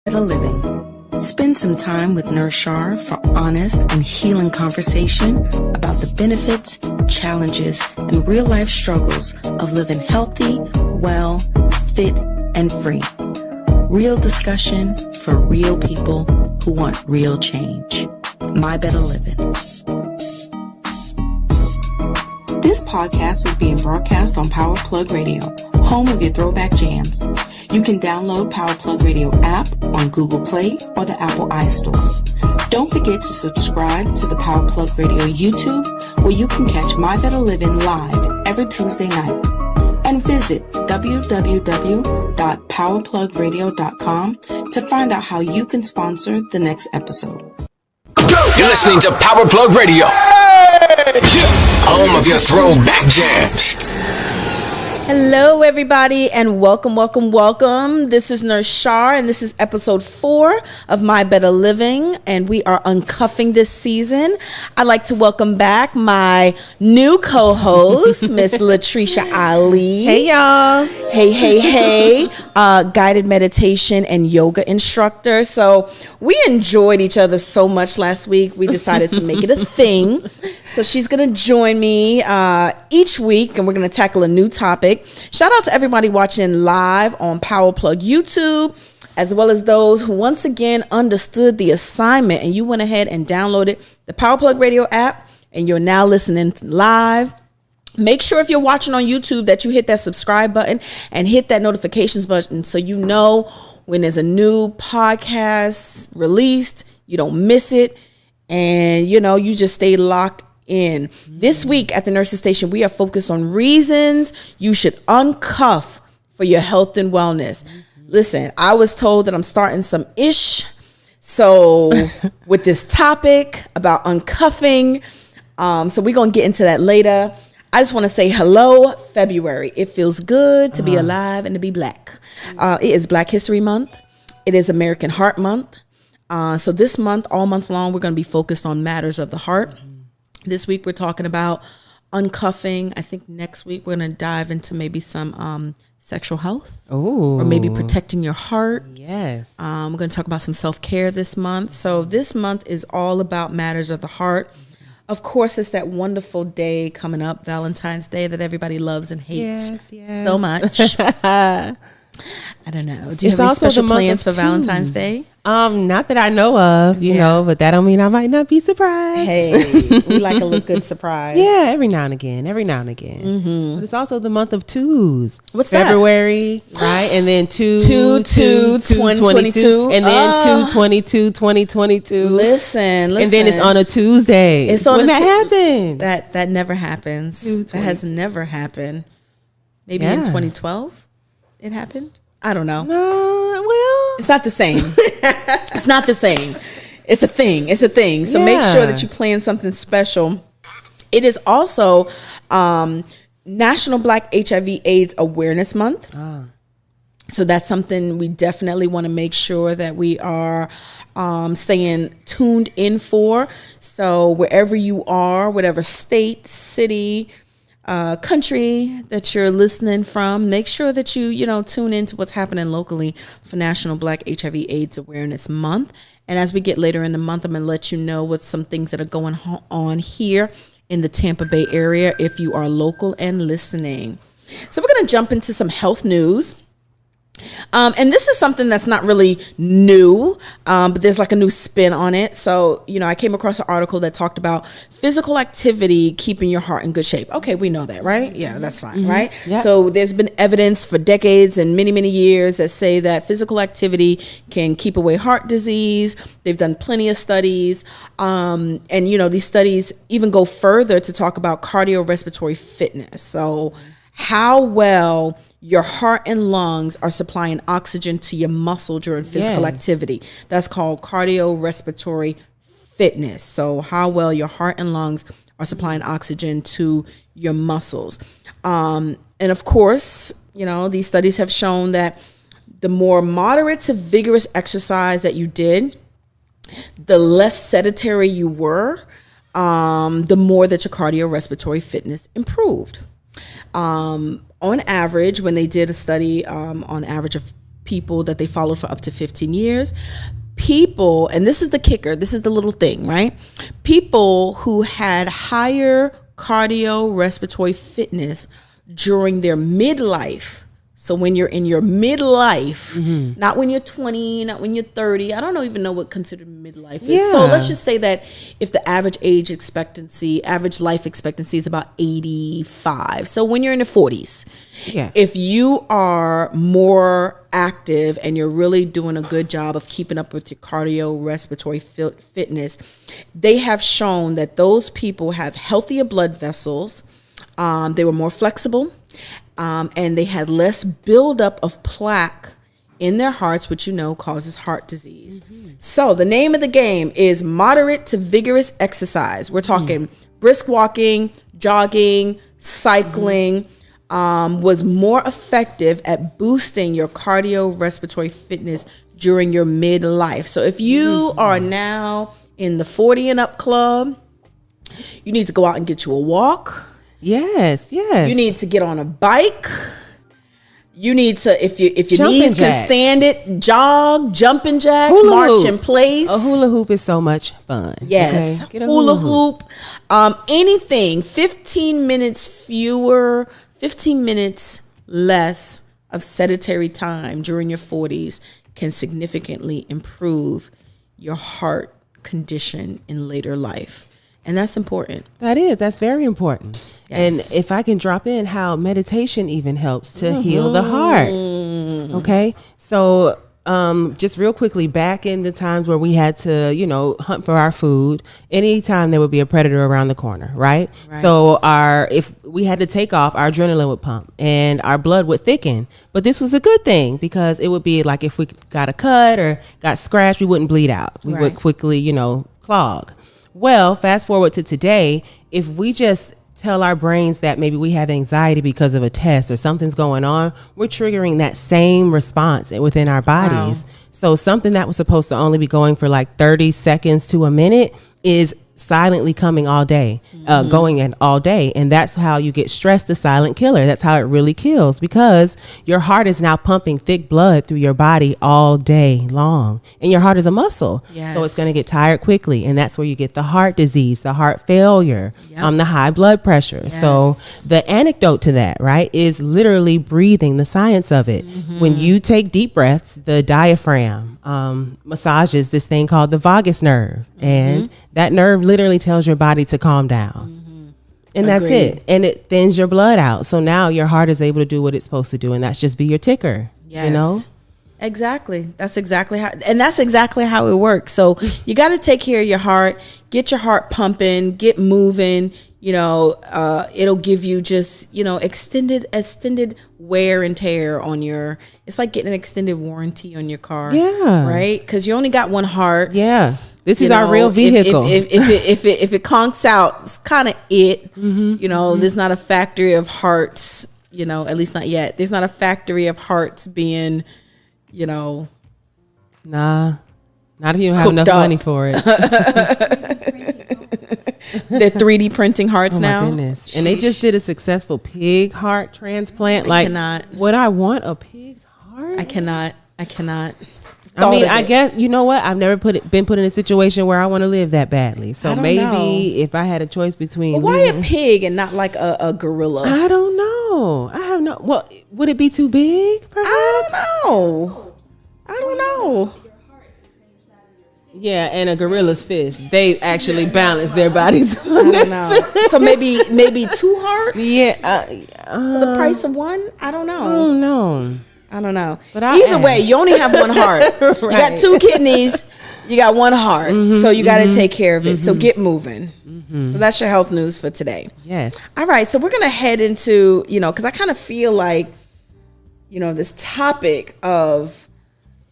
Better living. Spend some time with Nurse Shar for honest and healing conversation about the benefits, challenges, and real-life struggles of living healthy, well, fit, and free. Real discussion for real people who want real change. My Better Living. This podcast is being broadcast on Power Plug Radio, home of your throwback jams. You can download Power Plug Radio app on Google Play or the Apple iStore. Don't forget to subscribe to the Power Plug Radio YouTube, where you can catch My Better Living live every Tuesday night. And visit www.powerplugradio.com to find out how you can sponsor the next episode. You're listening to Power Plug Radio, home of your throwback jams. Hello, everybody, and welcome. This is Nurse Shar, and this is episode 4 of My Better Living, and we are uncuffing this season. I'd like to welcome back my new co-host, Miss Latreca Ali. Hey, y'all. Hey. Guided meditation and yoga instructor. So we enjoyed each other so much last week, we decided to make it a thing. So she's going to join me each week, and we're going to tackle a new topic. Shout out to everybody watching live on Power Plug YouTube, as well as those who once again understood the assignment and you went ahead and downloaded the Power Plug Radio app and you're now listening live. Make sure if you're watching on YouTube that you hit that subscribe button and hit that notifications button so you know when there's a new podcast released, you don't miss it, and you just stay locked in. This week at the Nurses Station, we are focused on reasons you should uncuff for your health and wellness. Listen, I was told that I'm starting some ish. So with this topic about uncuffing, so we're going to get into that later. I just want to say hello, February. It feels good to be alive and to be black. It is Black History Month. It is American Heart Month. So this month, all month long, we're going to be focused on matters of the heart. This week, we're talking about uncuffing. I think next week, we're going to dive into maybe some sexual health. Or maybe protecting your heart. Yes. We're going to talk about some self-care this month. So this month is all about matters of the heart. Of course, it's that wonderful day coming up, Valentine's Day, that everybody loves and hates so much. I don't know. Do you have any special plans for Valentine's Day? Not that I know of, you know, but that don't mean I might not be surprised. Hey, we like a little good surprise. Yeah, every now and again. Mm-hmm. But it's also the month of twos. What's February, that? Right? And then 2022. And then 2022. Listen. And then it's on a Tuesday. It's on when that happens. That never happens. That has never happened. Maybe in 2012 it happened. I don't know. Well, it's not the same. It's not the same. It's a thing. So make sure that you plan something special. It is also National Black HIV/AIDS Awareness Month. So that's something we definitely want to make sure that we are staying tuned in for. So wherever you are, whatever state, city, country that you're listening from, make sure that you tune into what's happening locally for National Black HIV/AIDS Awareness Month. And as we get later in the month, I'm going to let you know what some things that are going on here in the Tampa Bay area if you are local and listening. So we're going to jump into some health news. And this is something that's not really new, but there's like a new spin on it. So, I came across an article that talked about physical activity keeping your heart in good shape. Okay, we know that, right? Yeah, that's fine, right? Yep. So there's been evidence for decades and many, many years that say that physical activity can keep away heart disease. They've done plenty of studies. And, these studies even go further to talk about cardiorespiratory fitness. So how well your heart and lungs are supplying oxygen to your muscle during physical activity. That's called cardiorespiratory fitness. So how well your heart and lungs are supplying oxygen to your muscles. And of course, these studies have shown that the more moderate to vigorous exercise that you did, the less sedentary you were, the more that your cardiorespiratory fitness improved. On average, when they did a study on average of people that they followed for up to 15 years. People, and this is the kicker, this is the little thing, right? People who had higher cardiorespiratory fitness during their midlife. So when you're in your midlife, not when you're 20, not when you're 30, I don't even know what considered midlife is. Yeah. So let's just say that if the average average life expectancy is about 85. So when you're in the 40s, if you are more active and you're really doing a good job of keeping up with your cardiorespiratory fitness, they have shown that those people have healthier blood vessels. They were more flexible. And they had less buildup of plaque in their hearts, which causes heart disease. So the name of the game is moderate to vigorous exercise. We're talking brisk walking, jogging, cycling, was more effective at boosting your cardiorespiratory fitness during your midlife. So if you are now in the 40 and up club, you need to go out and get you a walk. Yes. You need to get on a bike. You need to, if your Jumping knees can jacks. stand it, jog, jumping jacks, Hula march hoop. in place. A hula hoop is so much fun. Yes, Okay? Get a hula hoop. Anything 15 minutes fewer, 15 minutes less of sedentary time during your 40s can significantly improve your heart condition in later life. And that's important. That's very important. Yes. And if I can drop in how meditation even helps to heal the heart. Okay. So just real quickly, back in the times where we had to, hunt for our food, anytime there would be a predator around the corner, right? So if we had to take off, our adrenaline would pump and our blood would thicken. But this was a good thing because it would be like if we got a cut or got scratched, we wouldn't bleed out. We would quickly, clog. Well, fast forward to today, if we just tell our brains that maybe we have anxiety because of a test or something's going on, we're triggering that same response within our bodies. Wow. So something that was supposed to only be going for like 30 seconds to a minute is silently coming all day, going in all day. And that's how you get stress, the silent killer. That's how it really kills, because your heart is now pumping thick blood through your body all day long. And your heart is a muscle. Yes. So it's going to get tired quickly. And that's where you get the heart disease, the heart failure, the high blood pressure. Yes. So the antidote to that, right, is literally breathing, the science of it. When you take deep breaths, the diaphragm massages this thing called the vagus nerve. And that nerve literally tells your body to calm down. And that's it. And it thins your blood out. So now your heart is able to do what it's supposed to do. And that's just be your ticker. Yes. Exactly. That's exactly how it works. So you got to take care of your heart, get your heart pumping, get moving. It'll give you just, extended wear and tear on it's like getting an extended warranty on your car. Yeah. Right? Because you only got one heart. Yeah. This is our real vehicle. If it conks out, it's kind of it. There's not a factory of hearts, at least not yet. There's not a factory of hearts being, Nah. Not if you don't have enough money for it. They're 3D printing hearts now. Oh my goodness. And they just did a successful pig heart transplant. Would I want a pig's heart? I cannot. I guess, you know what? I've never been put in a situation where I want to live that badly. So maybe if I had a choice between... why a pig and not like a gorilla? I don't know. I have no... Well, would it be too big, perhaps? I don't know. Yeah, and a gorilla's fist. They actually balance their bodies. I don't know. So maybe 2 hearts? Yeah. For the price of one? I don't know. I don't know. But either way, you only have one heart. Right. You got 2 kidneys. You got 1 heart. So you got to take care of it. So get moving. So that's your health news for today. Yes. All right. So we're going to head into, because I kind of feel like, this topic of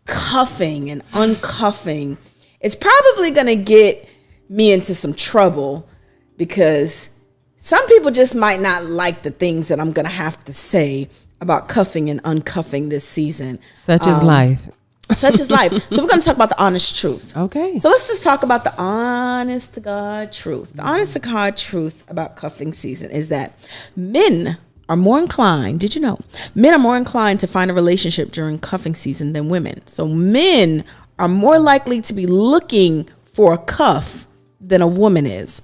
cuffing and uncuffing, it's probably going to get me into some trouble, because some people just might not like the things that I'm going to have to say about cuffing and uncuffing this season. Such is life. Such is life. So we're going to talk about the honest truth. Okay. So let's just talk about the honest to God truth. The honest to God truth about cuffing season is that men are more inclined, did you know? Men are more inclined to find a relationship during cuffing season than women. So men are more likely to be looking for a cuff than a woman is.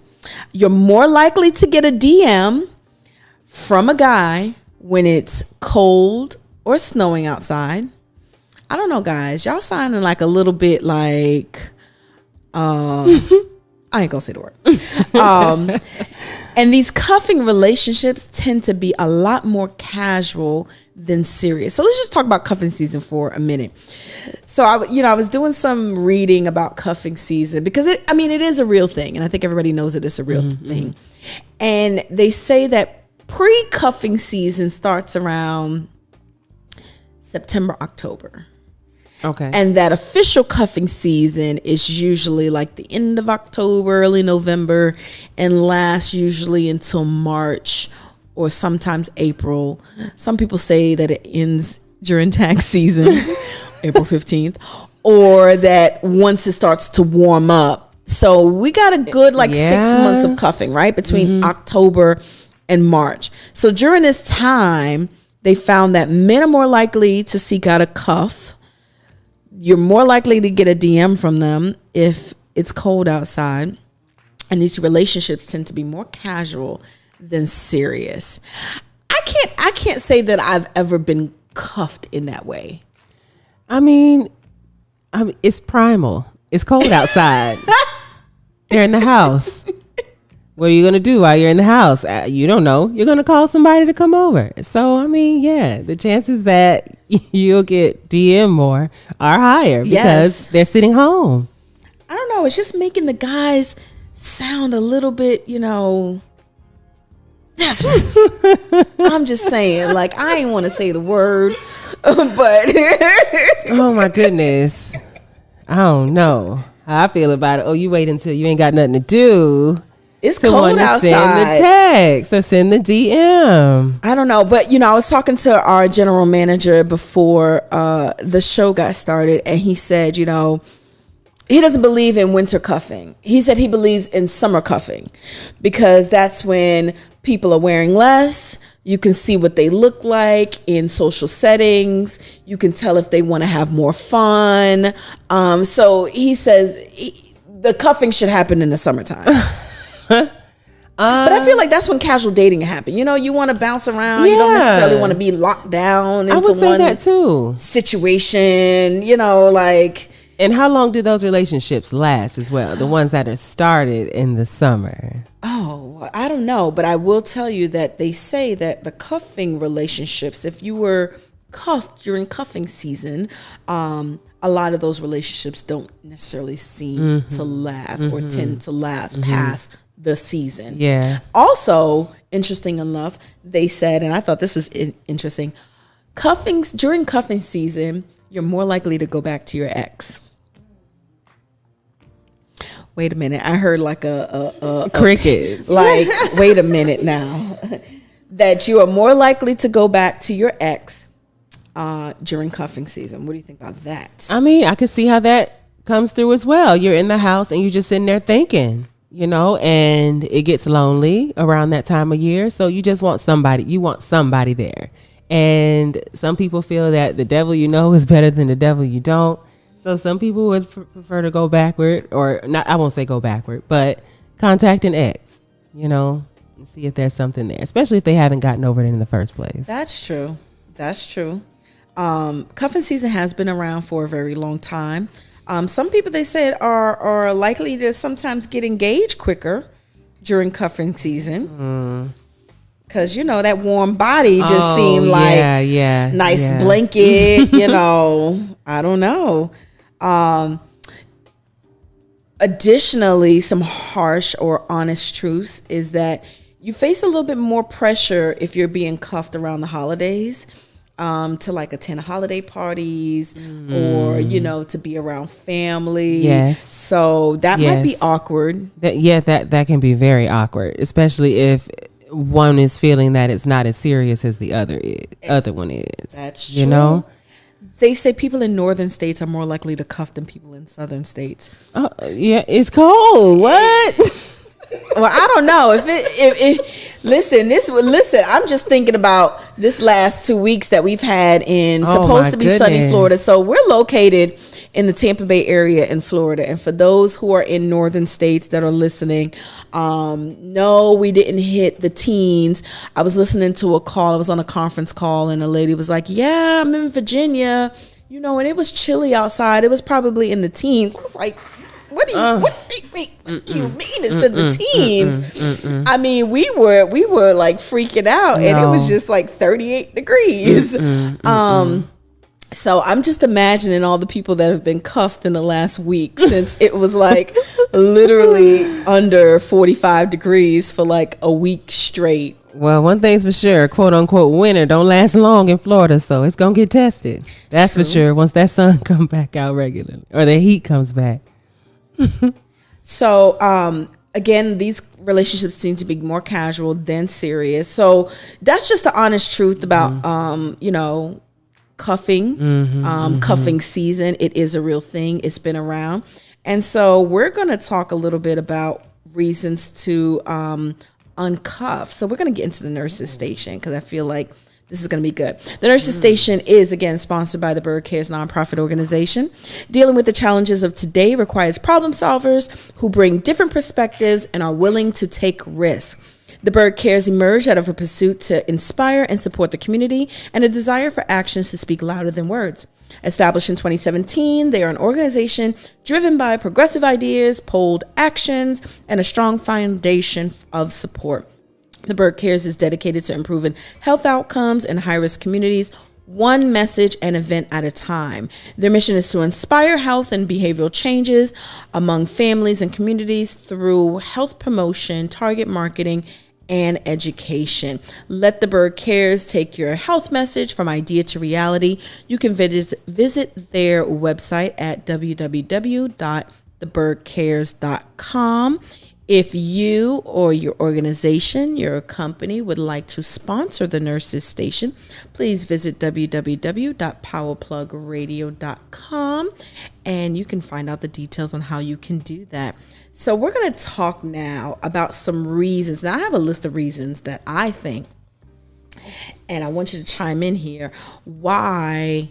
You're more likely to get a DM from a guy when it's cold or snowing outside. I don't know, guys. Y'all sounding like a little bit like, I ain't gonna say the word. And these cuffing relationships tend to be a lot more casual than serious. So let's just talk about cuffing season for a minute. So I was doing some reading about cuffing season because it is a real thing, and I think everybody knows that it's a real thing. And they say that pre-cuffing season starts around September, October. Okay. And that official cuffing season is usually like the end of October, early November, and lasts usually until March or sometimes April. Some people say that it ends during tax season, April 15th, or that once it starts to warm up. So we got a good 6 months of cuffing, right? Between October and March. So during this time, they found that men are more likely to seek out a cuff. You're more likely to get a DM from them if it's cold outside. And these relationships tend to be more casual than serious. I can't say that I've ever been cuffed in that way. I mean, it's primal. It's cold outside. They're in the house. What are you going to do while you're in the house? You don't know. You're going to call somebody to come over. So, I mean, yeah, the chances that you'll get DM more are higher because they're sitting home. I don't know. It's just making the guys sound a little bit, that's I'm just saying, I ain't want to say the word, but. Oh, my goodness. I don't know how I feel about it. Oh, you wait until you ain't got nothing to do. It's cold outside. Send the text or send the DM. I don't know, but I was talking to our general manager before the show got started, and he said, he doesn't believe in winter cuffing. He said he believes in summer cuffing because that's when people are wearing less. You can see what they look like in social settings. You can tell if they want to have more fun. So he says the cuffing should happen in the summertime. But I feel like that's when casual dating happens. You want to bounce around. You don't necessarily want to be locked down into one that too. Situation. And how long do those relationships last as well? The ones that are started in the summer. Oh, I don't know, but I will tell you that they say that the cuffing relationships, if you were cuffed during cuffing season, a lot of those relationships don't necessarily seem to last or tend to last past the season. Yeah. Also, interesting enough, they said, and I thought this was interesting, during cuffing season, you're more likely to go back to your ex. Wait a minute. I heard a cricket. Wait a minute now. That you are more likely to go back to your ex during cuffing season. What do you think about that? I mean, I could see how that comes through as well. You're in the house and you're just sitting there thinking, and it gets lonely around that time of year. So you just want somebody. You want somebody there. And some people feel that the devil is better than the devil you don't. So some people would prefer to go backward, or not. I won't say go backward, but contact an ex, and see if there's something there, especially if they haven't gotten over it in the first place. That's true. Cuffing season has been around for a very long time. Some people, they said, are likely to sometimes get engaged quicker during cuffing season. Because, that warm body just seemed like nice blanket, I don't know. Additionally, some harsh or honest truths is that you face a little bit more pressure if you're being cuffed around the holidays, to attend holiday parties or, to be around family. Yes. So that might be awkward. That can be very awkward, especially if one is feeling that it's not as serious as the other one is. That's true. They say people in northern states are more likely to cuff than people in southern states. Oh, yeah, it's cold. What? Well, I don't know if Listen, I'm just thinking about this last 2 weeks that we've had in supposed to be sunny Florida. So we're located in the Tampa Bay area in Florida. And for those who are in northern states that are listening, no, we didn't hit the teens. I was listening to a call. I was on a conference call, and a lady was like, yeah, I'm in Virginia, you know, and it was chilly outside. It was probably in the teens. I was like, what do you mean it's in the teens? I mean, we were like freaking out, and it was just like 38 degrees. So I'm just imagining all the people that have been cuffed in the last week, since it was like literally under 45 degrees for like a week straight. Well, one thing's for sure, quote unquote, winter don't last long in Florida, so it's gonna get tested. That's for sure. Once that sun comes back out regularly, or the heat comes back. So again, these relationships seem to be more casual than serious. So that's just the honest truth about you know, cuffing. Cuffing season, it is a real thing. It's been around. And so we're going to talk a little bit about reasons to uncuff. So we're going to get into the nurses station, because I feel like this is going to be good. The nurses station is, again, sponsored by the Bird Cares nonprofit organization. Dealing with the challenges of today requires problem solvers who bring different perspectives and are willing to take risks. The Bird Cares emerged out of a pursuit to inspire and support the community, and a desire for actions to speak louder than words. Established in 2017, they are an organization driven by progressive ideas, bold actions, and a strong foundation of support. The Bird Cares is dedicated to improving health outcomes in high-risk communities, one message and event at a time. Their mission is to inspire health and behavioral changes among families and communities through health promotion, target marketing, and education. Let the Bird Cares take your health message from idea to reality. You can visit their website at www.thebirdcares.com. If you or your organization, your company would like to sponsor the nurses station, please visit www.powerplugradio.com, and you can find out the details on how you can do that. So we're going to talk now about some reasons. Now, I have a list of reasons that I think, and I want you to chime in here, why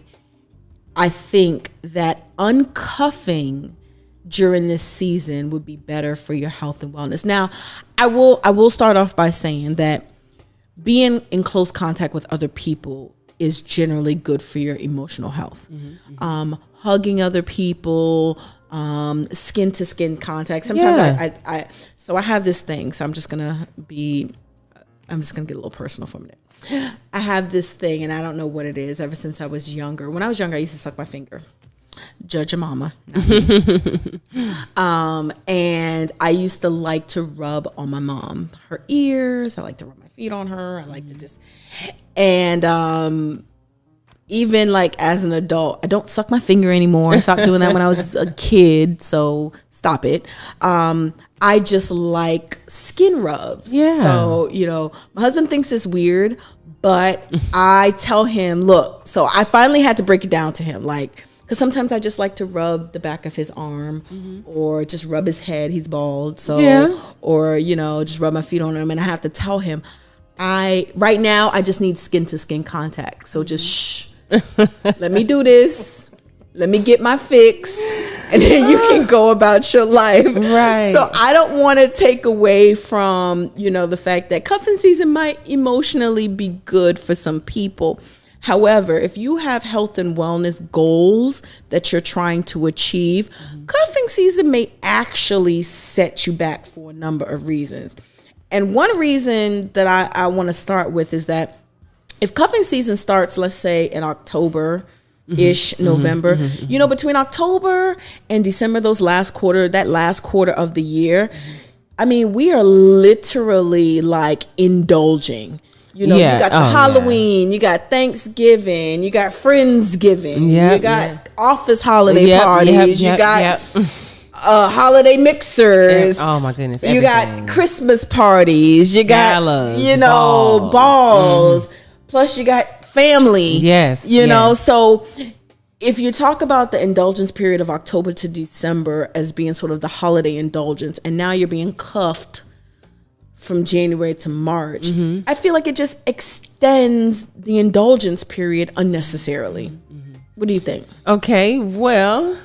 I think that uncuffing during this season would be better for your health and wellness. Now, I will start off by saying that being in close contact with other people is generally good for your emotional health. Hugging other people, skin to skin contact. Sometimes I have this thing. So I'm just gonna get a little personal for a minute. I have this thing, and I don't know what it is. Ever since I was younger, when I was younger, I used to suck my finger. Judge your mama. And I used to like to rub on my mom, her ears. I like to rub my feet on her. I like to just, and even like as an adult, I don't suck my finger anymore. I stopped doing that when I was a kid, so stop it. I just like skin rubs. Yeah. So, you know, my husband thinks it's weird, but I tell him, look, so I finally had to break it down to him, like, because sometimes I just like to rub the back of his arm, or just rub his head. He's bald. So, or, you know, just rub my feet on him. And I have to tell him, right now, I just need skin to skin contact. So just shh, let me do this. Let me get my fix. And then you can go about your life. Right. So I don't want to take away from, you know, the fact that cuffing season might emotionally be good for some people. However, if you have health and wellness goals that you're trying to achieve, cuffing season may actually set you back for a number of reasons. And one reason that I want to start with is that if cuffing season starts, let's say in October-ish, November, you know, between October and December, that last quarter of the year, I mean, we are literally like indulging. You know, you got the Halloween, you got Thanksgiving, you got Friendsgiving, you got office holiday parties, you got holiday mixers. Oh my goodness. You got Christmas parties, you got galas, you know, balls. Plus you got family. Yes. You know, so if you talk about the indulgence period of October to December as being sort of the holiday indulgence, and now you're being cuffed from January to March, I feel like it just extends the indulgence period unnecessarily. What do you think? Okay, well,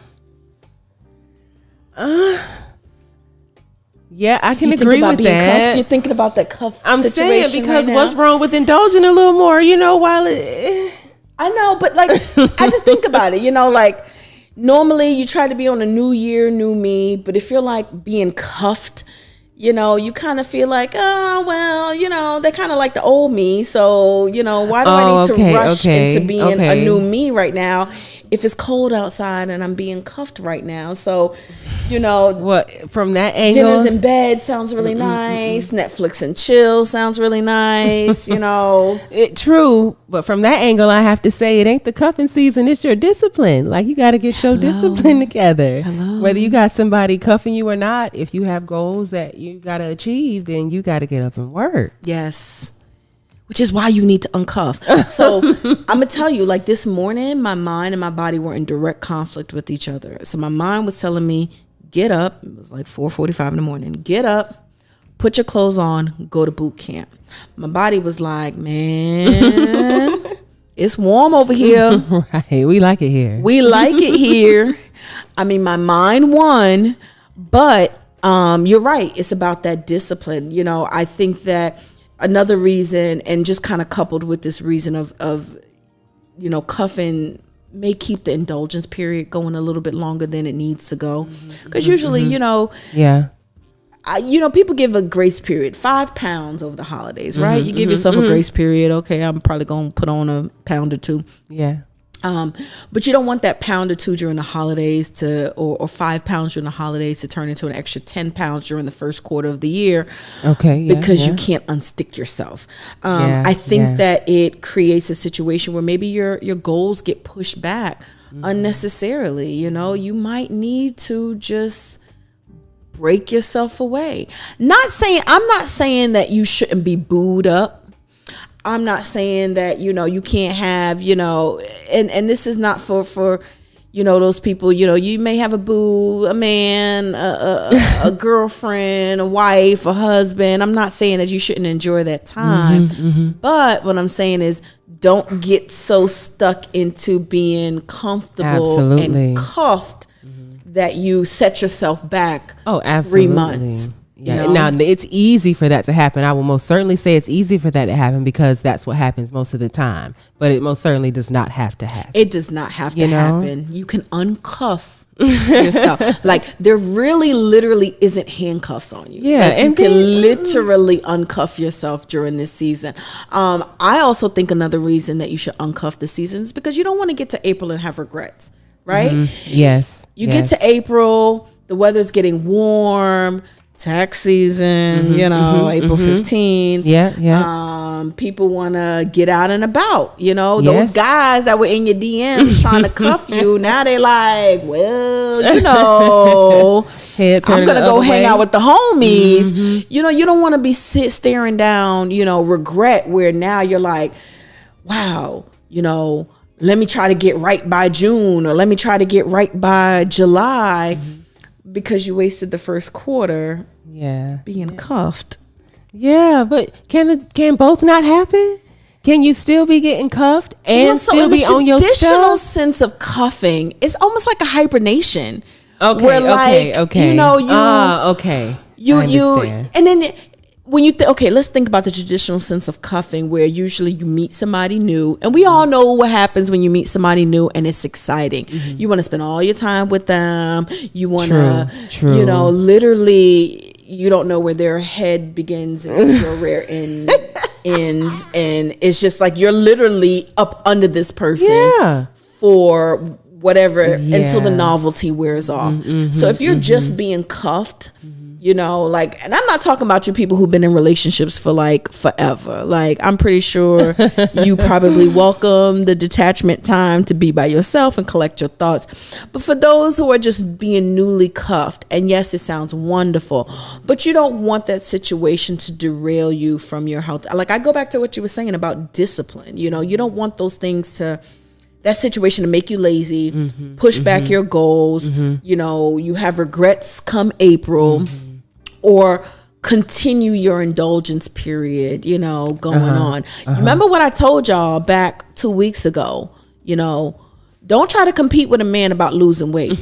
yeah, I can agree with that. Cuffed? You're thinking about that cuff I'm situation saying because right what's now? wrong with indulging a little more, while I know, but like, I just think about it, like normally you try to be on a new year, new me, but if you're like being cuffed, you kind of feel like, oh, well, they're kind of like the old me. So, why do I need to rush into being a new me right now if it's cold outside and I'm being cuffed right now? So, what from that angle, dinners in bed sounds really nice. Netflix and chill sounds really nice. True, but from that angle, I have to say it ain't the cuffing season. It's your discipline. Like you got to get your discipline together. Whether you got somebody cuffing you or not, if you have goals that you got to achieve, then you got to get up and work. Yes. Which is why you need to uncuff. So I'm going to tell you, like this morning, my mind and my body were in direct conflict with each other. So my mind was telling me, get up. It was like 4:45 in the morning. Get up, put your clothes on, go to boot camp. My body was like, man, it's warm over here. Right. We like it here. We like it here. I mean, my mind won, but you're right. It's about that discipline. I think that another reason, and just kind of coupled with this reason of cuffing may keep the indulgence period going a little bit longer than it needs to go. Because usually, people give a grace period, 5 pounds over the holidays, right? You give yourself a grace period. Okay, I'm probably going to put on a pound or two. Yeah. But you don't want that pound or two during the holidays or 5 pounds during the holidays to turn into an extra 10 pounds during the first quarter of the year. Okay. Yeah, because you can't unstick yourself. I think that it creates a situation where maybe your goals get pushed back unnecessarily. You might need to just break yourself away. I'm not saying that you shouldn't be booed up. I'm not saying that, you can't have, and this is not for those people, you may have a boo, a man, a girlfriend, a wife, a husband. I'm not saying that you shouldn't enjoy that time. But what I'm saying is don't get so stuck into being comfortable and cuffed that you set yourself back 3 months. Yeah. Now it's easy for that to happen. I will most certainly say it's easy for that to happen because that's what happens most of the time. But it most certainly does not have to happen. It does not have to happen. You can uncuff yourself. Like there really literally isn't handcuffs on you. Yeah. Like, and you can literally uncuff yourself during this season. I also think another reason that you should uncuff the season is because you don't want to get to April and have regrets, right? Yes. You get to April, the weather's getting warm, tax season, April 15th. People want to get out and about, those guys that were in your DMs trying to cuff you. Now they're like, well, I'm going to go hang out with the homies. You don't want to be staring down, regret where now you're like, wow, let me try to get right by June or let me try to get right by July. Because you wasted the first quarter being cuffed. Yeah, but can both not happen? Can you still be getting cuffed and still be on your stuff? The traditional sense of cuffing is almost like a hibernation. Okay, where okay. And then when you let's think about the traditional sense of cuffing where usually you meet somebody new, and we all know what happens when you meet somebody new and it's exciting. You want to spend all your time with them. You want to, literally, you don't know where their head begins and your rear end ends, and it's just like you're literally up under this person for whatever until the novelty wears off. So if you're just being cuffed, and I'm not talking about you people who've been in relationships for like forever. Like, I'm pretty sure you probably welcome the detachment time to be by yourself and collect your thoughts. But for those who are just being newly cuffed, and yes, it sounds wonderful, but you don't want that situation to derail you from your health. Like, I go back to what you were saying about discipline. You don't want those things that situation to make you lazy, push back your goals. You have regrets come April. Or continue your indulgence period, going on. You remember what I told y'all back 2 weeks ago? Don't try to compete with a man about losing weight.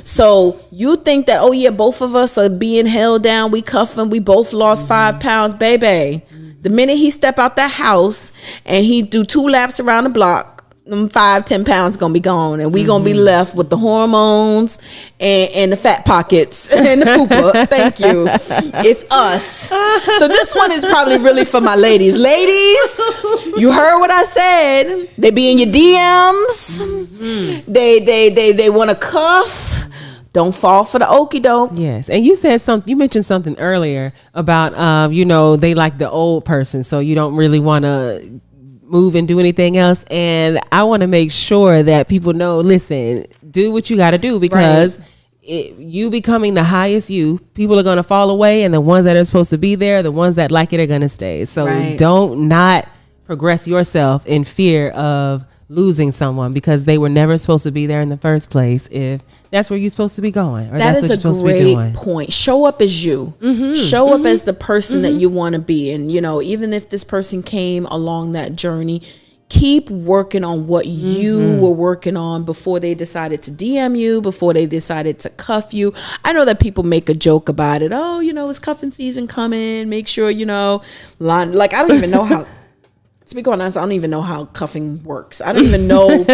So you think that, oh yeah, both of us are being held down, we cuffing, we both lost 5 pounds, baby. The minute he step out that house and he do 2 laps around the block, them 5-10 pounds gonna be gone, and we gonna be left with the hormones and the fat pockets and the fupa. Thank you. It's us. So this one is probably really for my ladies. Ladies, you heard what I said. They be in your DMs. They want to cuff. Don't fall for the okie doke. Yes, and you said something. You mentioned something earlier about they like the old person, so you don't really want to move and do anything else. And I want to make sure that people know, listen, do what you got to do, because you becoming the highest you, people are going to fall away, and the ones that are supposed to be there, the ones that like it, are going to stay. So don't not progress yourself in fear of losing someone because they were never supposed to be there in the first place, if that's where you're supposed to be going, or that that's is what a you're supposed to be doing. great point. Show up as you. Show up as the person that you want to be. And even if this person came along that journey, keep working on what you were working on before they decided to DM you, before they decided to cuff you. I know that people make a joke about it. Oh, it's cuffing season coming, make sure line, like I don't even know how. To be quite honest, I don't even know how cuffing works. I don't even know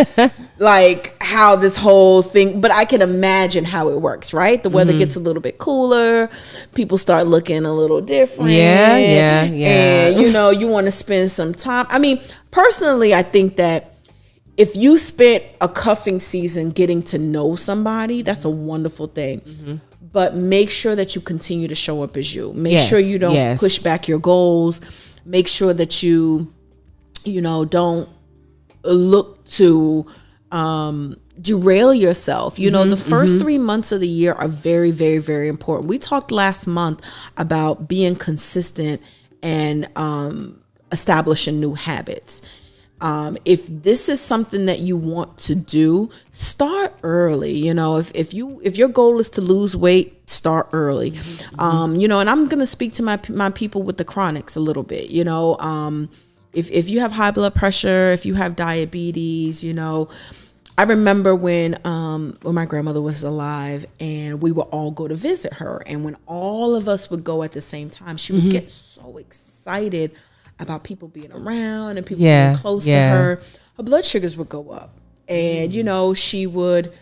like how this whole thing, but I can imagine how it works, right? The weather gets a little bit cooler. People start looking a little different. Yeah. And, you want to spend some time. I mean, personally, I think that if you spent a cuffing season getting to know somebody, that's a wonderful thing. But make sure that you continue to show up as you. Make sure you don't push back your goals. Make sure that you don't look to derail yourself. The first 3 months of the year are very, very, very important. We talked last month about being consistent and establishing new habits. If this is something that you want to do, start early. If your goal is to lose weight, start early. And I'm going to speak to my people with the chronics a little bit. If you have high blood pressure, if you have diabetes, I remember when my grandmother was alive and we would all go to visit her. And when all of us would go at the same time, she would get so excited about people being around and people being close to her. Her blood sugars would go up. And, she would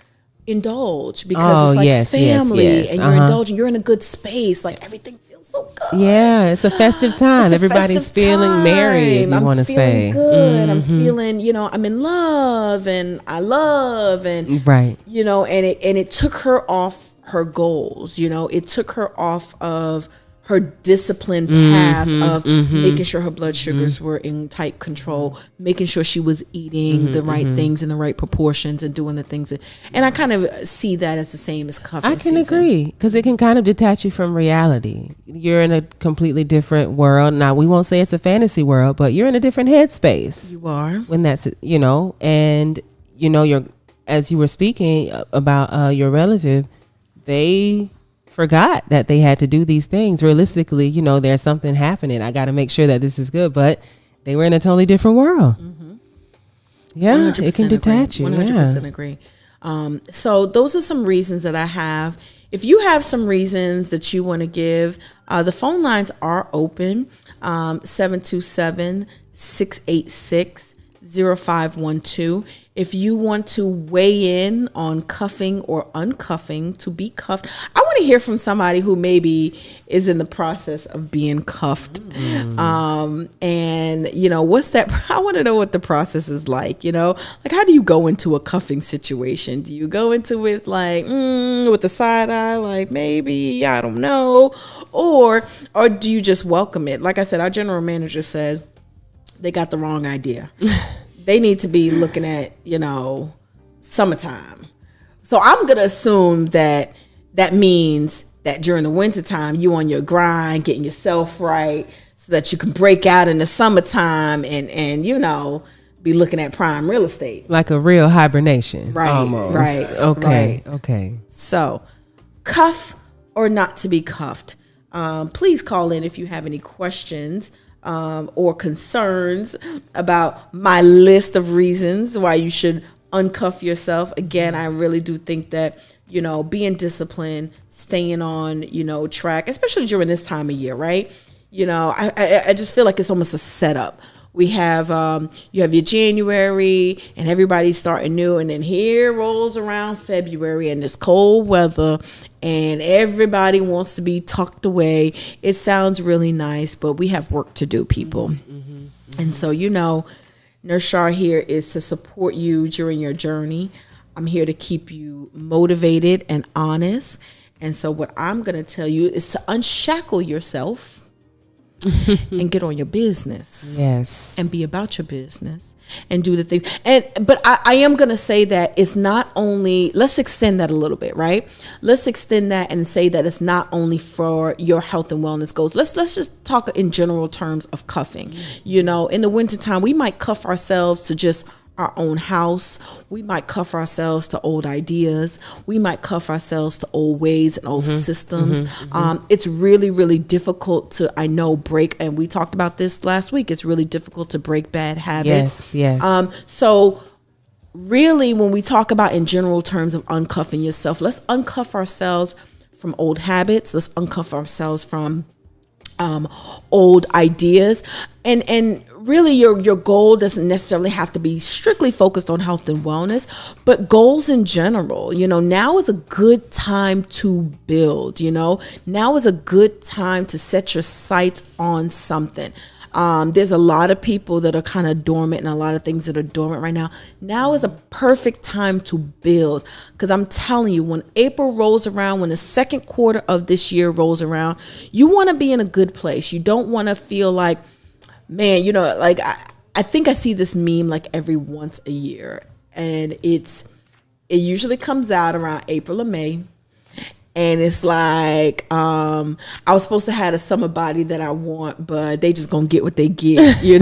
indulge because it's like family and you're indulging. You're in a good space. Like everything feels so good. Yeah, it's a festive time. Everybody's feeling merry, if you want to say. I'm feeling good. I'm feeling, I'm in love and I love and, and it took her off her goals. It took her off of her disciplined path of making sure her blood sugars were in tight control, making sure she was eating the right things in the right proportions and doing the things and I kind of see that as the same as cuffing season. Agree, because it can kind of detach you from reality. You're in a completely different world. Now, we won't say it's a fantasy world, but you're in a different headspace. You are. When that's, and, you're, as you were speaking about your relative, they forgot that they had to do these things. Realistically, there's something happening. I got to make sure that this is good, but they were in a totally different world. Yeah, it can detach you. 100% agree. So those are some reasons that I have. If you have some reasons that you want to give, the phone lines are open. 727-686-0512. If you want to weigh in on cuffing or uncuffing, to be cuffed, I want to hear from somebody who maybe is in the process of being cuffed. And what's that? I want to know what the process is like. Like how do you go into a cuffing situation? Do you go into it like with the side eye, like maybe I don't know, or do you just welcome it? Like I said, our general manager says they got the wrong idea. They need to be looking at, summertime. So I'm going to assume that means that during the wintertime, you on your grind, getting yourself right so that you can break out in the summertime and be looking at prime real estate. Like a real hibernation. Right. Almost. Right. Okay. Right. Okay. So cuff or not to be cuffed. Please call in if you have any questions or concerns about my list of reasons why you should uncuff yourself. Again, I really do think that, being disciplined, staying on, track, especially during this time of year, right? I just feel like it's almost a setup. We have, you have your January and everybody's starting new. And then here rolls around February and it's cold weather and everybody wants to be tucked away. It sounds really nice, but we have work to do, people. And so, Nurse Shar here is to support you during your journey. I'm here to keep you motivated and honest. And so what I'm going to tell you is to unshackle yourself and get on your business. Yes. And be about your business and do the things. But I am going to say that it's not only, let's extend that a little bit, right? Let's extend that and say that it's not only for your health and wellness goals. Let's just talk in general terms of cuffing. In the wintertime, we might cuff ourselves to just our own house. We might cuff ourselves to old ideas. We might cuff ourselves to old ways and old systems. It's really, really difficult to, I know, break. And we talked about this last week. It's really difficult to break bad habits. Yes. So really, when we talk about in general terms of uncuffing yourself, let's uncuff ourselves from old habits. Let's uncuff ourselves from old ideas, and really your goal doesn't necessarily have to be strictly focused on health and wellness, but goals in general. Now is a good time to build. Now is a good time to set your sights on something. There's a lot of people that are kind of dormant and a lot of things that are dormant right now. Now is a perfect time to build, because I'm telling you, when April rolls around, when the second quarter of this year rolls around, you want to be in a good place. You don't want to feel like, man, like I think I see this meme like every once a year, and it usually comes out around April or May. And it's like, I was supposed to have a summer body that I want, but they just gonna get what they get, They're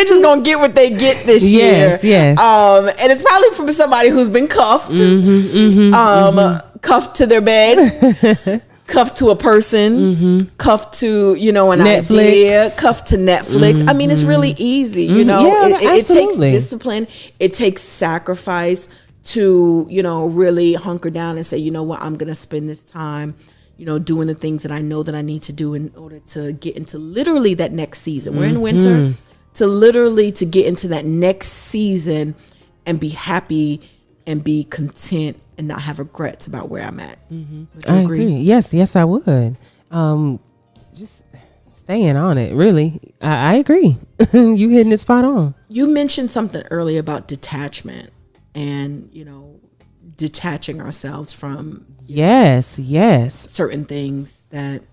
just gonna get what they get this year. Yes. And it's probably from somebody who's been cuffed, cuffed to their bed, cuffed to a person, cuffed to, an Netflix. idea, cuffed to Netflix. I mean, it's really easy, it takes discipline. It takes sacrifice to, really hunker down and say, you know what, I'm going to spend this time, doing the things that I know that I need to do in order to get into literally that next season. We're in winter, to get into that next season and be happy and be content and not have regrets about where I'm at. I agree. Yes, I would. Just staying on it, really. I agree. You hitting it spot on. You mentioned something earlier about detachment. And, detaching ourselves from certain things that,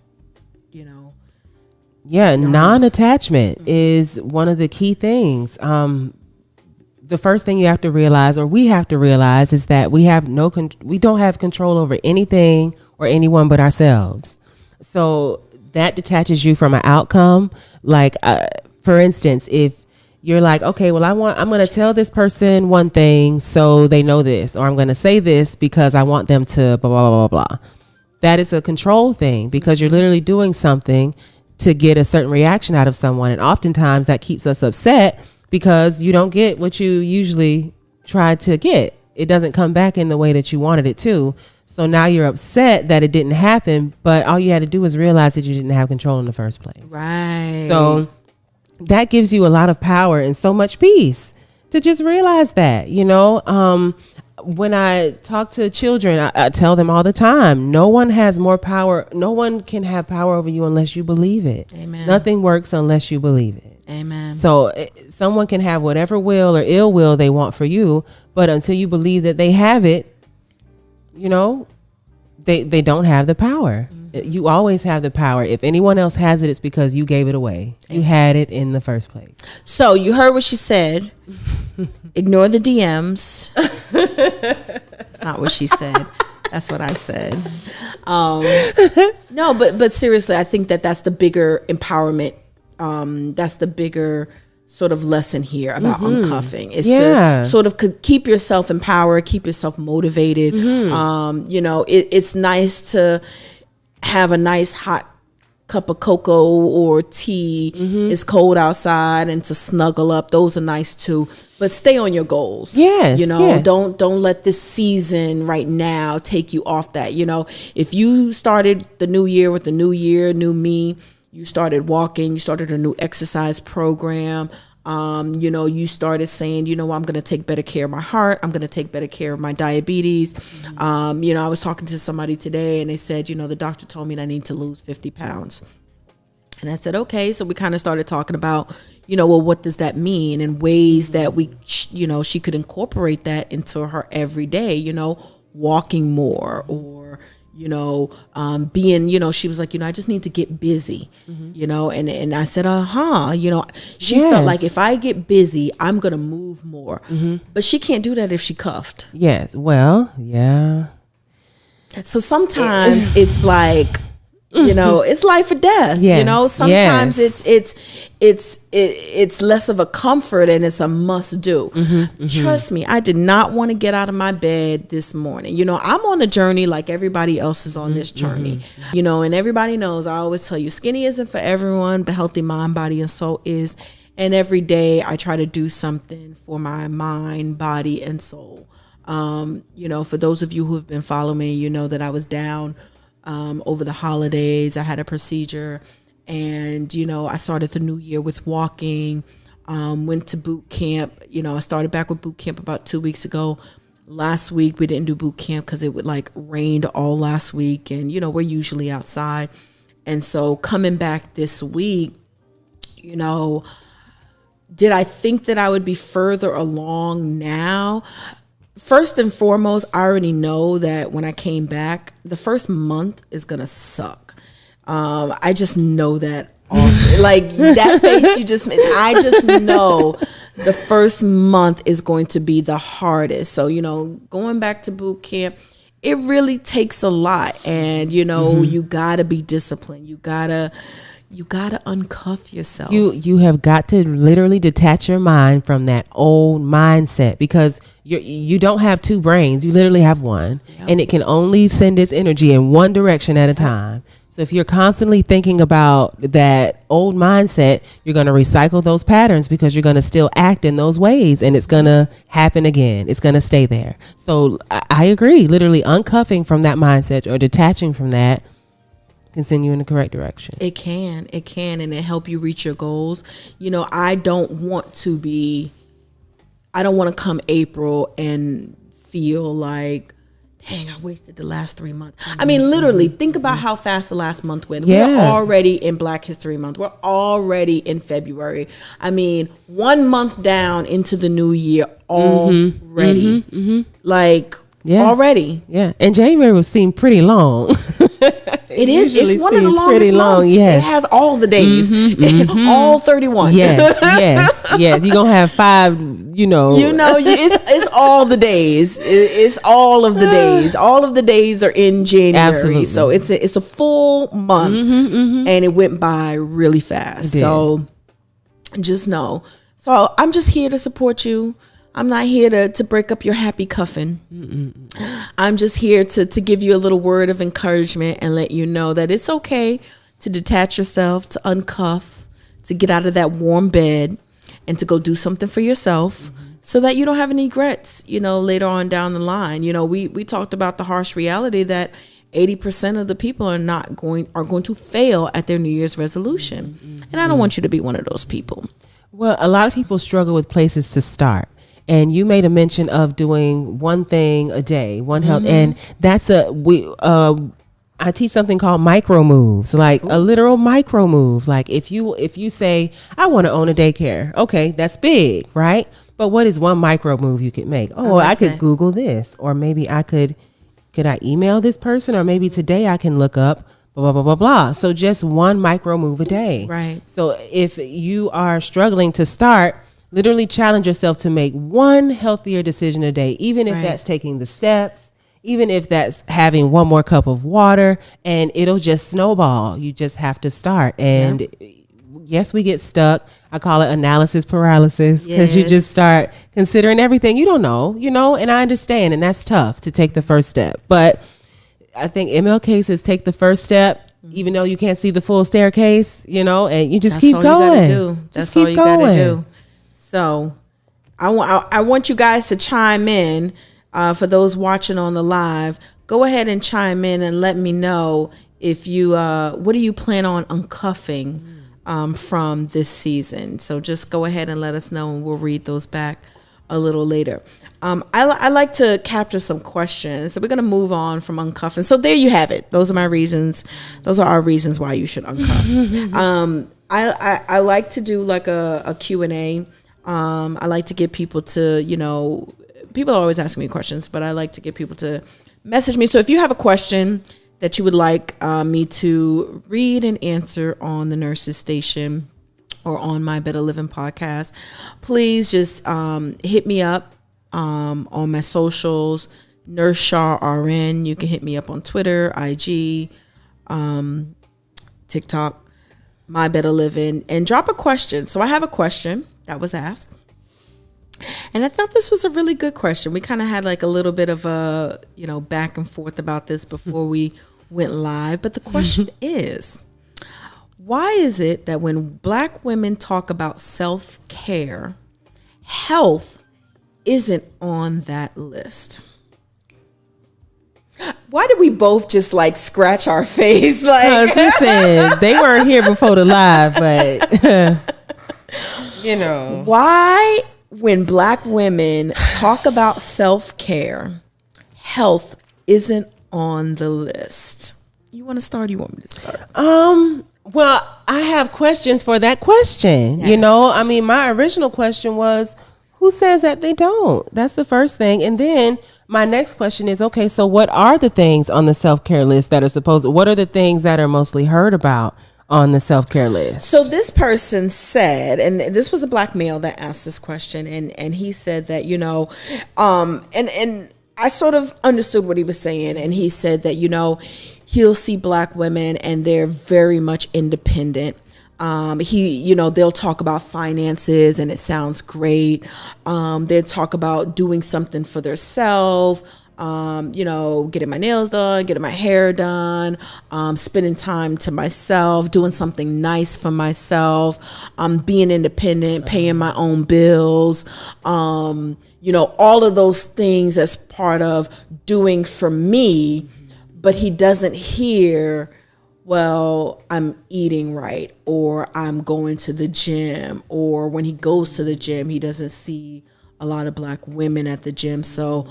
non-attachment is one of the key things. The first thing you have to realize, or we have to realize, is that we don't have control over anything or anyone but ourselves. So that detaches you from an outcome. Like, for instance, if you're like, okay, well, I'm going to tell this person one thing so they know this, or I'm going to say this because I want them to blah, blah, blah, blah, blah. That is a control thing, because you're literally doing something to get a certain reaction out of someone. And oftentimes that keeps us upset because you don't get what you usually try to get. It doesn't come back in the way that you wanted it to. So now you're upset that it didn't happen, but all you had to do was realize that you didn't have control in the first place. Right. So that gives you a lot of power and so much peace to just realize that, when I talk to children, I tell them all the time, no one has more power. No one can have power over you unless you believe it. Amen. Nothing works unless you believe it. Amen. So someone can have whatever will or ill will they want for you, but until you believe that they have it, they don't have the power. You always have the power. If anyone else has it, it's because you gave it away. You had it in the first place. So you heard what she said. Ignore the DMs. That's not what she said. That's what I said. No, but seriously, I think that's the bigger empowerment. That's the bigger sort of lesson here about uncuffing. Is to sort of keep yourself empowered, keep yourself motivated. It's nice to have a nice hot cup of cocoa or tea. It's cold outside, and to snuggle up, those are nice too. But stay on your goals. Yes, you know, yes. don't let this season right now take you off that. You know, if you started the new year with the new year, new me, you started walking, you started a new exercise program. You know, you started saying, you know, I'm going to take better care of my heart. I'm going to take better care of my diabetes. You know, I was talking to somebody today, and they said, you know, the doctor told me that I need to lose 50 pounds. And I said, okay. So we kind of started talking about, you know, well, what does that mean, and ways that we, you know, she could incorporate that into her everyday, you know, walking more, or, you know, being, you know, she was like, you know, I just need to get busy, you know, and I said, you know, she felt like if I get busy, I'm going to move more, but she can't do that if she cuffed. Yes. Well, yeah. So sometimes it's like, you know, it's life or death. Yes, you know, sometimes yes. it's less of a comfort, and it's a must do. Trust me, I did not want to get out of my bed this morning. You know, I'm on a journey like everybody else is on this journey. You know, and everybody knows, I always tell you, skinny isn't for everyone, but healthy mind, body, and soul is. And every day I try to do something for my mind, body, and soul. You know, for those of you who have been following me, you know that I was down over the holidays. I had a procedure, and, you know, I started the new year with walking, went to boot camp. You know, I started back with boot camp about 2 weeks ago. Last week we didn't do boot camp because it would like rained all last week, and, you know, we're usually outside. And so coming back this week, you know, did I think that I would be further along now? First and foremost, I already know that when I came back, the first month is gonna suck. I just know that. Like that face you just made, I just know the first month is going to be the hardest. So, you know, going back to boot camp, it really takes a lot, and, you know, you gotta be disciplined. You gotta uncuff yourself. You have got to literally detach your mind from that old mindset, because you don't have two brains. You literally have one, and it can only send its energy in one direction at a time. So if you're constantly thinking about that old mindset, you're going to recycle those patterns, because you're going to still act in those ways, and it's going to happen again. It's going to stay there. So I agree. Literally uncuffing from that mindset or detaching from that can send you in the correct direction. It can, and it help you reach your goals. You know, I don't want to come April and feel like, dang, I wasted the last 3 months. I mean, literally, think about how fast the last month went. Yeah. We're already in Black History Month. We're already in February. I mean, 1 month down into the new year already. Like, already. Yeah, and January will seem pretty long. It is. It's one of the longest pretty long, months. yes. It has all the days, all 31. Yes. You're gonna have 5. It's all the days. It's all of the days. All of the days are in January. Absolutely. So it's a full month, and it went by really fast. So just know. So I'm just here to support you. I'm not here to break up your happy cuffing. I'm just here to give you a little word of encouragement and let you know that it's okay to detach yourself, to uncuff, to get out of that warm bed, and to go do something for yourself, so that you don't have any regrets, you know, later on down the line. You know, we talked about the harsh reality that 80% of the people are going to fail at their New Year's resolution. And I don't want you to be one of those people. Well, a lot of people struggle with places to start. And you made a mention of doing one thing a day, one health, and that's I teach something called micro moves, like a literal micro move. Like if you say, I want to own a daycare, okay, that's big, right? But what is one micro move you could make? Oh, I could Google this, or maybe could I email this person, or maybe today I can look up blah, blah, blah, blah. So just one micro move a day. Right. So if you are struggling to start, literally challenge yourself to make one healthier decision a day, even if that's taking the steps, even if that's having one more cup of water, and it'll just snowball. You just have to start. And yes, we get stuck. I call it analysis paralysis, because you just start considering everything you don't know, and I understand. And that's tough to take the first step. But I think MLK says take the first step, even though you can't see the full staircase, you know, and you just keep going. That's all you gotta do. So I want you guys to chime in. For those watching on the live, go ahead and chime in and let me know if you what do you plan on uncuffing from this season. So just go ahead and let us know, and we'll read those back a little later. I like to capture some questions, so we're going to move on from uncuffing. So there you have it. Those are my reasons. Those are our reasons why you should uncuff. I like to do like a Q&A. I like to get people to, you know, people are always asking me questions, but I like to get people to message me. So if you have a question that you would like me to read and answer on the Nurses Station or on my Better Living podcast, please just hit me up on my socials, Nurse Shar RN. You can hit me up on Twitter, IG, TikTok, My Better Living, and drop a question. So I have a question that was asked, and I thought this was a really good question. We kind of had like a little bit of a, you know, back and forth about this before we went live. But the question is, why is it that when Black women talk about self-care, health isn't on that list? Why did we both just like scratch our face? Like, listen, they weren't here before the live, but you know, why when Black women talk about self-care, health isn't on the list? You want to start? Or you want me to start? Well, I have questions for that question. Yes. You know, I mean, my original question was, who says that they don't? That's the first thing. And then my next question is, okay, so what are the things on the self-care list that are supposed, what are the things that are mostly heard about on the self-care list? So this person said, and this was a Black male that asked this question, and he said that, you know, and I sort of understood what he was saying, and he said that, you know, he'll see Black women and they're very much independent. You know, they'll talk about finances and it sounds great. They'll talk about doing something for themselves. You know, getting my nails done, getting my hair done, spending time to myself, doing something nice for myself, being independent, paying my own bills, you know, all of those things as part of doing for me. But he doesn't hear, well, I'm eating right, or I'm going to the gym, or when he goes to the gym, he doesn't see a lot of Black women at the gym. So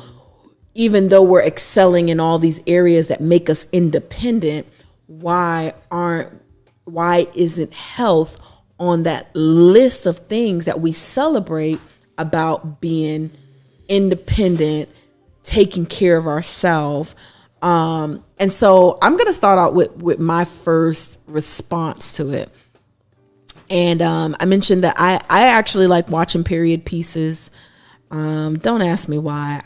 even though we're excelling in all these areas that make us independent, why isn't health on that list of things that we celebrate about being independent, taking care of ourselves? And so I'm going to start out with my first response to it. And I mentioned that I actually like watching period pieces. Don't ask me why.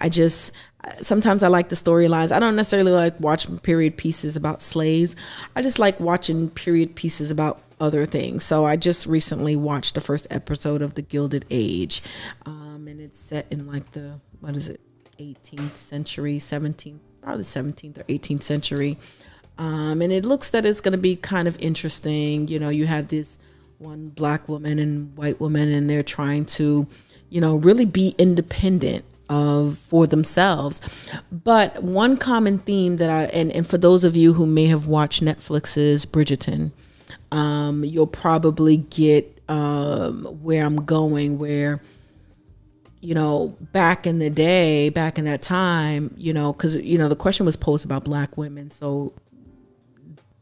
Sometimes I like the storylines. I don't necessarily like watching period pieces about slaves. I just like watching period pieces about other things. So I just recently watched the first episode of the Gilded Age. And it's set in like the, 18th century, 17th, probably 17th or 18th century. And it looks that it's going to be kind of interesting. You know, you have this one Black woman and white woman, and they're trying to, you know, really be independent for themselves. But one common theme that and for those of you who may have watched Netflix's Bridgerton, you'll probably get where I'm going, where, you know, back in the day, back in that time, you know, because, you know, the question was posed about Black women. So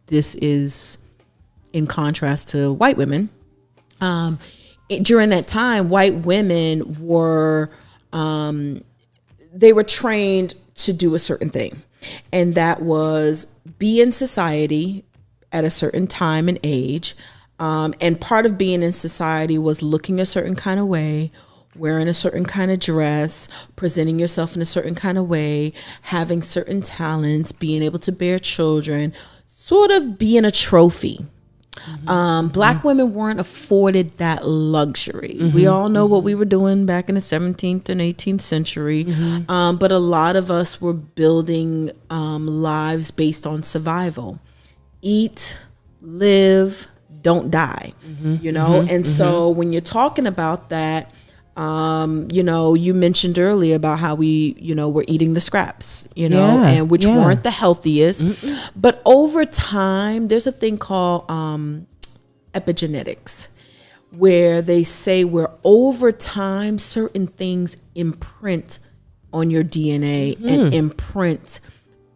this is in contrast to white women. During that time, white women were, they were trained to do a certain thing. And that was be in society at a certain time and age. And part of being in society was looking a certain kind of way, wearing a certain kind of dress, presenting yourself in a certain kind of way, having certain talents, being able to bear children, sort of being a trophy. Black women weren't afforded that luxury. We all know what we were doing back in the 17th and 18th century, but a lot of us were building lives based on survival. Eat, live, don't die, you know? And so when you're talking about that, you know, you mentioned earlier about how we, you know, were eating the scraps, you know, and which weren't the healthiest. But over time, there's a thing called epigenetics, where they say where over time certain things imprint on your DNA and imprint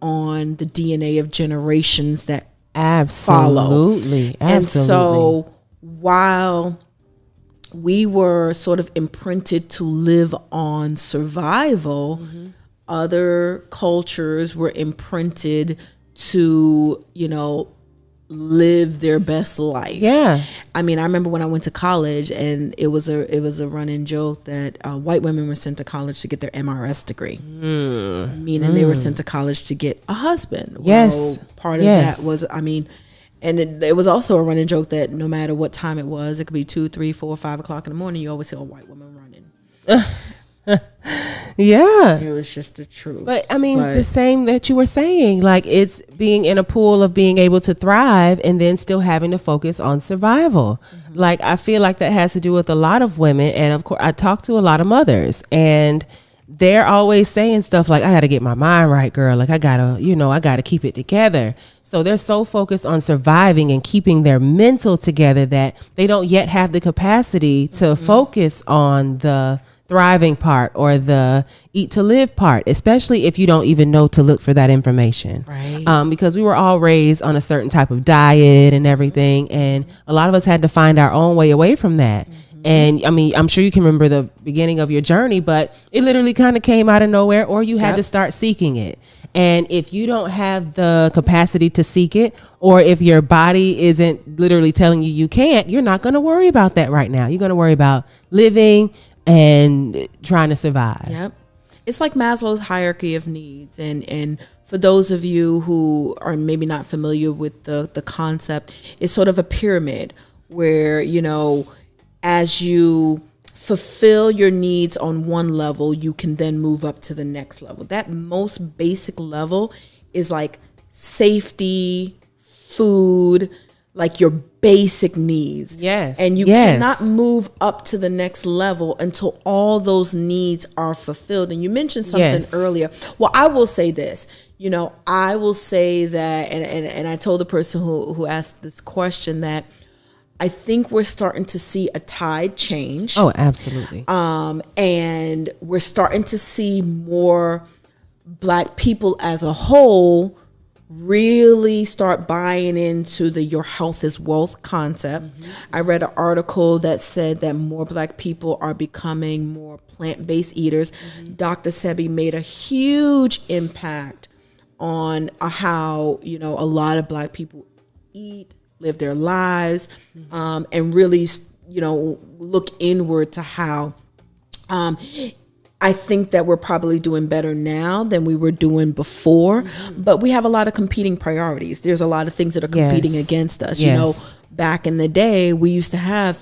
on the DNA of generations that follow. And so while we were sort of imprinted to live on survival, other cultures were imprinted to, you know, live their best life. I mean, I remember when I went to college, and it was a running joke that white women were sent to college to get their MRS degree, meaning they were sent to college to get a husband. Well, part of that was, I mean, and it was also a running joke that no matter what time it was, it could be 2, 3, 4, 5 o'clock in the morning, you always see a white woman running. It was just the truth. But I mean, the same that you were saying, like it's being in a pool of being able to thrive and then still having to focus on survival. Like I feel like that has to do with a lot of women. And of course, I talk to a lot of mothers, and they're always saying stuff like, I got to get my mind right, girl. Like I gotta keep it together. So they're so focused on surviving and keeping their mental together that they don't yet have the capacity to focus on the thriving part or the eat to live part, especially if you don't even know to look for that information. Because we were all raised on a certain type of diet and everything. And a lot of us had to find our own way away from that. And I mean, I'm sure you can remember the beginning of your journey, but it literally kind of came out of nowhere, or you had to start seeking it. And if you don't have the capacity to seek it, or if your body isn't literally telling you you can't, you're not going to worry about that right now. You're going to worry about living and trying to survive. It's like Maslow's hierarchy of needs. And for those of you who are maybe not familiar with the concept, it's sort of a pyramid where, you know, as you fulfill your needs on one level, you can then move up to the next level. That most basic level is like safety, food, like your basic needs. And you cannot move up to the next level until all those needs are fulfilled. And you mentioned something earlier. Well, I will say this, you know, I will say that, and I told the person who asked this question that I think we're starting to see a tide change. Oh, absolutely. And we're starting to see more Black people as a whole really start buying into the your health is wealth concept. I read an article that said that more Black people are becoming more plant-based eaters. Dr. Sebi made a huge impact on how, you know, a lot of Black people eat, live their lives, and really, you know, look inward to how I think that we're probably doing better now than we were doing before, but we have a lot of competing priorities. There's a lot of things that are competing against us. You know, back in the day, we used to have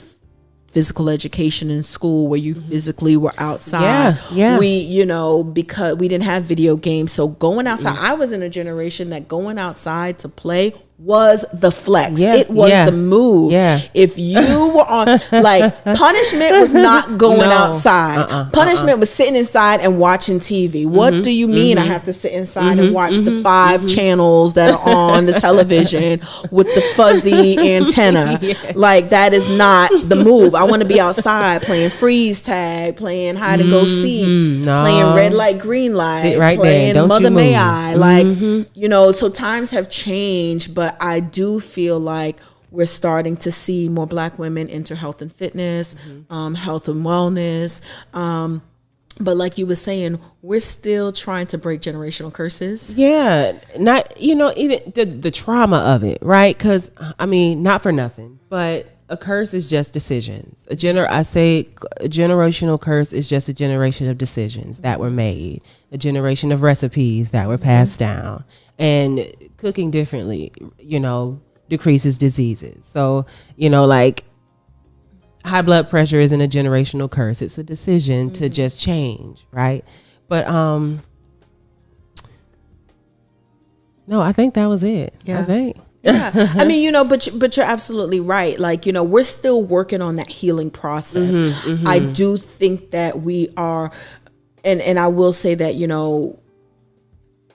physical education in school where you physically were outside. We, you know, because we didn't have video games. So going outside, I was in a generation that going outside to play was the flex. It was the move. If you were on, like, punishment was not going outside. Punishment was sitting inside and watching TV. What do you mean I have to sit inside and watch the 5 channels that are on the television with the fuzzy antenna? Like, that is not the move. I want to be outside playing freeze tag, playing hide and go seek, playing red light, green light, right playing there. Mother May I. Like, you know, so times have changed, but I do feel like we're starting to see more Black women enter health and fitness, health and wellness. But like you were saying, we're still trying to break generational curses. Not, you know, even the trauma of it, right? Because, I mean, not for nothing, but a curse is just decisions. I say a generational curse is just a generation of decisions that were made, a generation of recipes that were passed down, and cooking differently, you know, decreases diseases. So, you know, like high blood pressure isn't a generational curse. It's a decision to just change, right? But no, I think that was it. Yeah. I think. Yeah, I mean, you know, but you're absolutely right. Like, you know, we're still working on that healing process. I do think that we are, and I will say that, you know,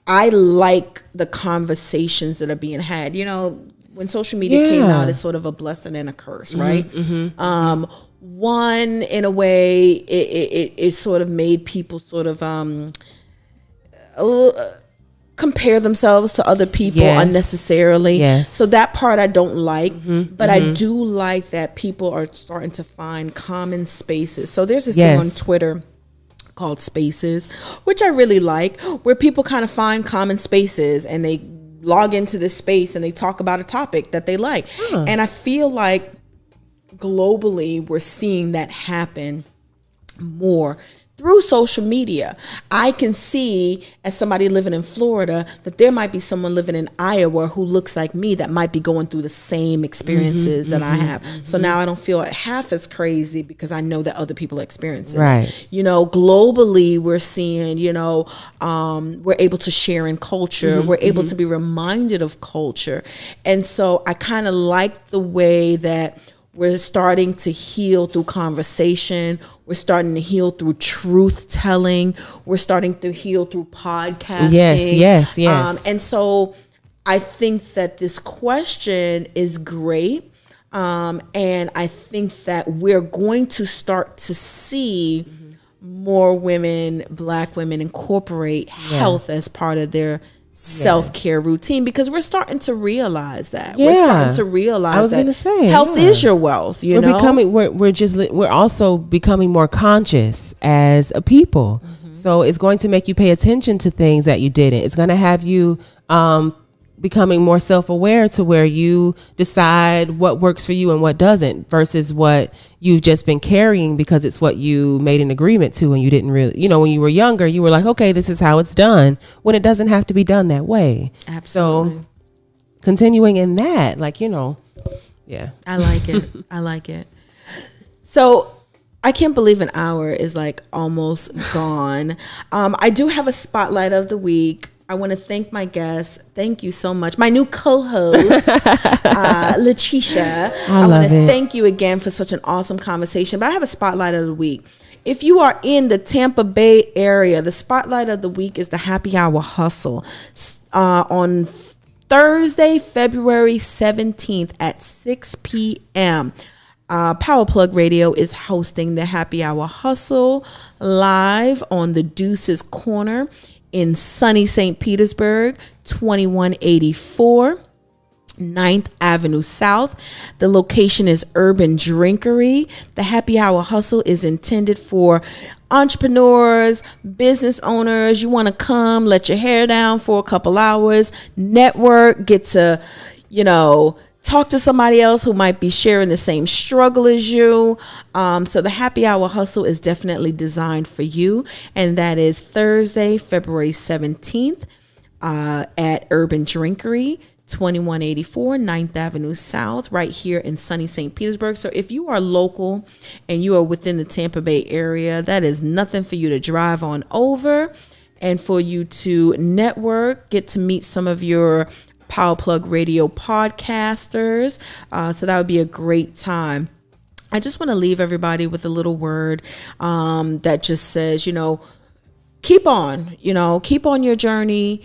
I like the conversations that are being had. You know, when social media came out, it's sort of a blessing and a curse, right? One, in a way, it sort of made people sort of a little, compare themselves to other people unnecessarily. So that part I don't like, but I do like that people are starting to find common spaces. So there's this thing on Twitter called Spaces, which I really like, where people kind of find common spaces and they log into this space and they talk about a topic that they like. And I feel like globally we're seeing that happen more through social media. I can see, as somebody living in Florida, that there might be someone living in Iowa who looks like me that might be going through the same experiences that I have. So now I don't feel half as crazy because I know that other people are experiencing it. You know, globally we're seeing, you know, we're able to share in culture. We're able to be reminded of culture. And so I kind of like the way that we're starting to heal through conversation. We're starting to heal through truth telling. We're starting to heal through podcasting. Yes. And so I think that this question is great. And I think that we're going to start to see more women, Black women, incorporate health as part of their self-care routine, because we're starting to realize that. We're starting to realize that health is your wealth. We're also becoming more conscious as a people. So it's going to make you pay attention to things that you didn't. It's going to have you becoming more self-aware to where you decide what works for you and what doesn't, versus what you've just been carrying because it's what you made an agreement to and you didn't really, you know, when you were younger, you were like, okay, this is how it's done, when it doesn't have to be done that way. Absolutely. So continuing in that, like, you know, I like it. I like it. So I can't believe an hour is like almost gone. I do have a spotlight of the week. I want to thank my guests. Thank you so much. My new co-host, Latreca. I want to thank you again for such an awesome conversation. But I have a spotlight of the week. If you are in the Tampa Bay area, the spotlight of the week is the Happy Hour Hustle. On Thursday, February 17th at 6 p.m., Power Plug Radio is hosting the Happy Hour Hustle live on the Deuces Corner in sunny St. Petersburg, 2184 9th Avenue South. The location is Urban Drinkery. The Happy Hour Hustle is intended for entrepreneurs, business owners. You want to come, let your hair down for a couple hours, network, get to, you know, talk to somebody else who might be sharing the same struggle as you. So the Happy Hour Hustle is definitely designed for you. And that is Thursday, February 17th at Urban Drinkery, 2184 9th Avenue South, right here in sunny St. Petersburg. So if you are local and you are within the Tampa Bay area, that is nothing for you to drive on over and for you to network, get to meet some of your Power Plug Radio podcasters. So that would be a great time. I just want to leave everybody with a little word that just says, you know, keep on your journey.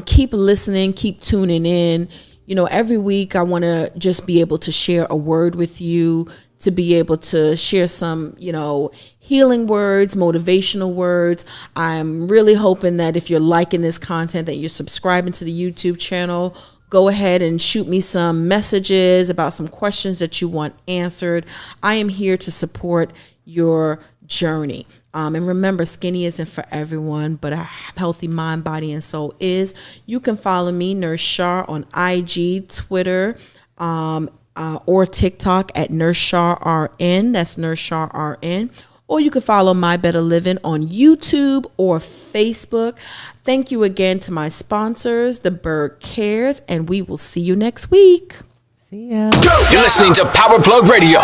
Keep listening, keep tuning in. You know, every week I want to just be able to share a word with you, to be able to share some, you know, healing words, motivational words. I'm really hoping that if you're liking this content, that you're subscribing to the YouTube channel. Go ahead and shoot me some messages about some questions that you want answered. I am here to support your journey. And remember, skinny isn't for everyone, but a healthy mind, body, and soul is. You can follow me, Nurse Shar, on IG, Twitter, or TikTok at Nurse Shar RN. That's Nurse Shar RN. or you can follow My Better Living on YouTube or Facebook. Thank you again to my sponsors, The Bird Cares, and we will see you next week. See ya. You're listening to Power Plug Radio,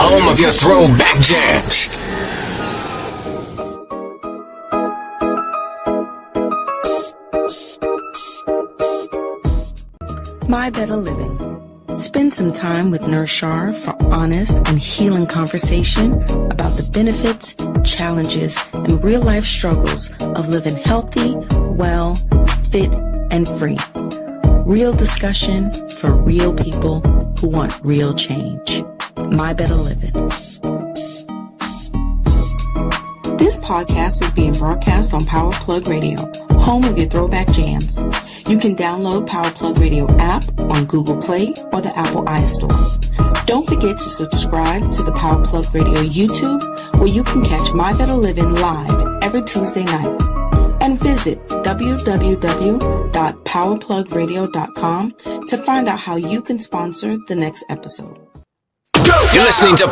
home of your throwback jams. My Better Living. Spend some time with Nurse Shar for honest and healing conversation about the benefits, challenges, and real-life struggles of living healthy, well, fit, and free. Real discussion for real people who want real change. My Better Living. This podcast is being broadcast on Power Plug Radio, home of your throwback jams. You can download Power Plug Radio app on Google Play or the Apple iStore. Don't forget to subscribe to the Power Plug Radio YouTube, where you can catch My Better Living live every Tuesday night. And visit www.powerplugradio.com to find out how you can sponsor the next episode. You're listening to